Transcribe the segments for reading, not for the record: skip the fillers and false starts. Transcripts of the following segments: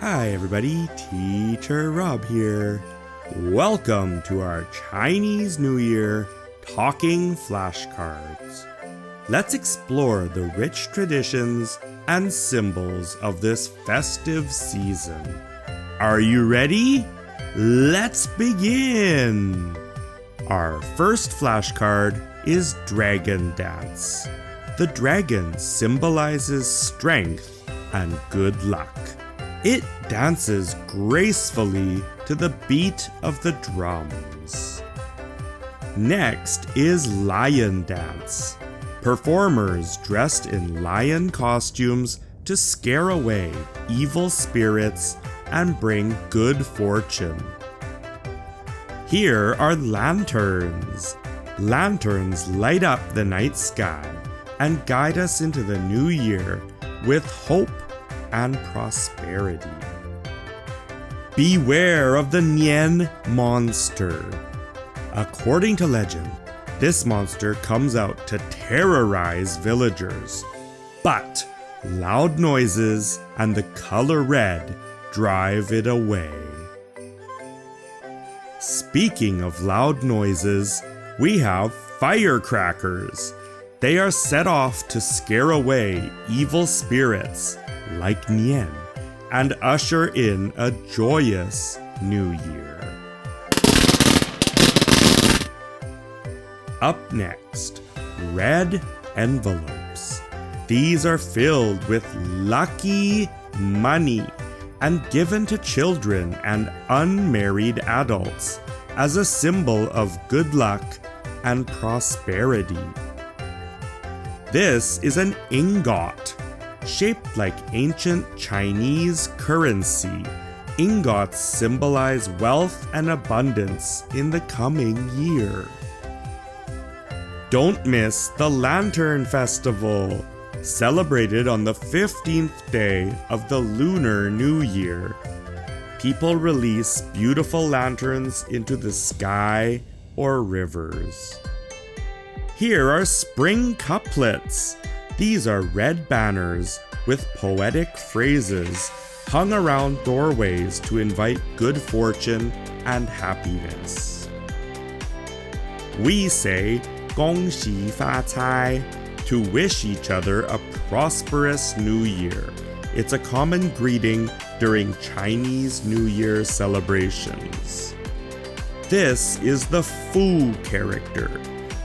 Hi everybody, Teacher Rob here. Welcome to our Chinese New Year Talking Flashcards. Let's explore the rich traditions and symbols of this festive season. Are you ready? Let's begin! Our first flashcard is Dragon Dance. The dragon symbolizes strength and good luck. It dances gracefully to the beat of the drums. Next is Lion Dance. Performers dressed in lion costumes to scare away evil spirits and bring good fortune. Here are lanterns. Lanterns light up the night sky and guide us into the new year with hope and prosperity. Beware of the Nian Monster. According to legend, this monster comes out to terrorize villagers, but loud noises and the color red drive it away. Speaking of loud noises, we have firecrackers. They are set off to scare away evil spirits like Nian and usher in a joyous new year. Up next, red envelopes. These are filled with lucky money and given to children and unmarried adults as a symbol of good luck and prosperity. This is an ingot, shaped like ancient Chinese currency. Ingots symbolize wealth and abundance in the coming year. Don't miss the Lantern Festival, celebrated on the 15th day of the Lunar New Year. People release beautiful lanterns into the sky or rivers. Here are spring couplets. These are red banners with poetic phrases hung around doorways to invite good fortune and happiness. We say Gong fa cai to wish each other a prosperous new year. It's a common greeting during Chinese New Year celebrations. This is the Fu character,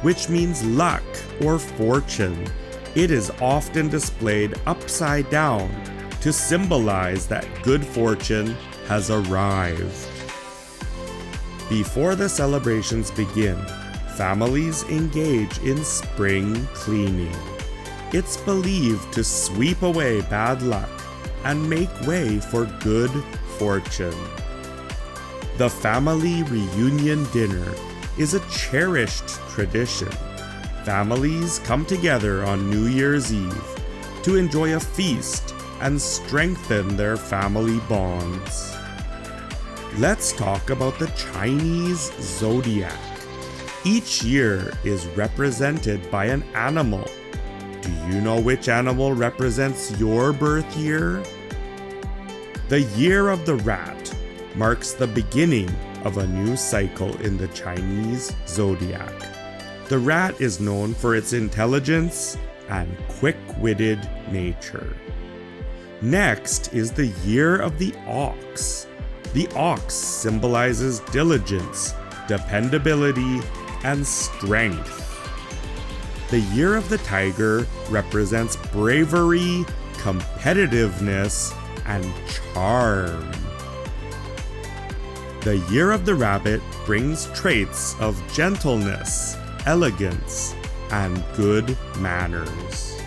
which means luck or fortune. It is often displayed upside down to symbolize that good fortune has arrived. Before the celebrations begin, families engage in spring cleaning. It's believed to sweep away bad luck and make way for good fortune. The family reunion dinner is a cherished tradition. Families come together on New Year's Eve to enjoy a feast and strengthen their family bonds. Let's talk about the Chinese Zodiac. Each year is represented by an animal. Do you know which animal represents your birth year? The Year of the Rat marks the beginning of a new cycle in the Chinese Zodiac. The rat is known for its intelligence and quick-witted nature. Next is the Year of the Ox. The ox symbolizes diligence, dependability, and strength. The Year of the Tiger represents bravery, competitiveness, and charm. The Year of the Rabbit brings traits of gentleness, elegance, and good manners.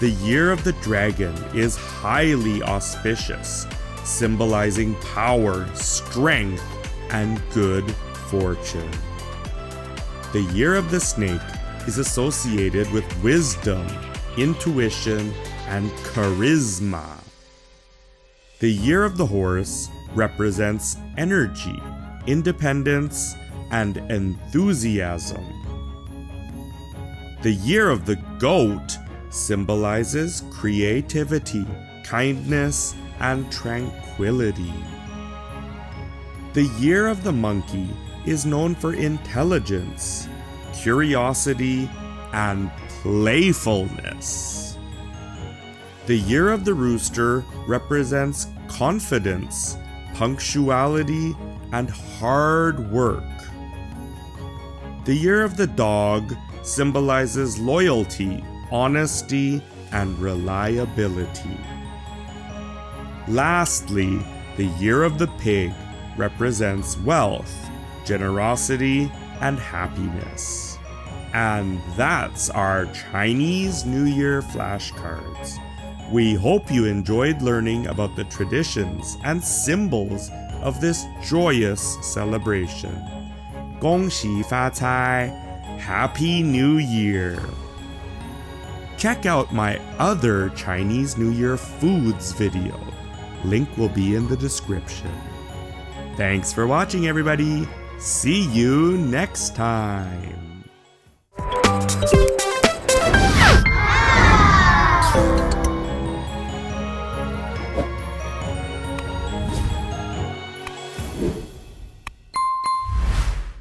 The Year of the Dragon is highly auspicious, symbolizing power, strength, and good fortune. The Year of the Snake is associated with wisdom, intuition, and charisma. The Year of the Horse represents energy, independence, and enthusiasm. The Year of the Goat symbolizes creativity, kindness, and tranquility. The year of the monkey is known for intelligence, curiosity, and playfulness. The year of the rooster represents confidence, punctuality, and hard work. The year of the dog symbolizes loyalty, honesty, and reliability. Lastly, the year of the pig represents wealth, generosity, and happiness. And that's our Chinese New Year flashcards. We hope you enjoyed learning about the traditions and symbols of this joyous celebration. 恭喜发财! Happy New Year! Check out my other Chinese New Year foods video. Link will be in the description. Thanks for watching, everybody. See you next time.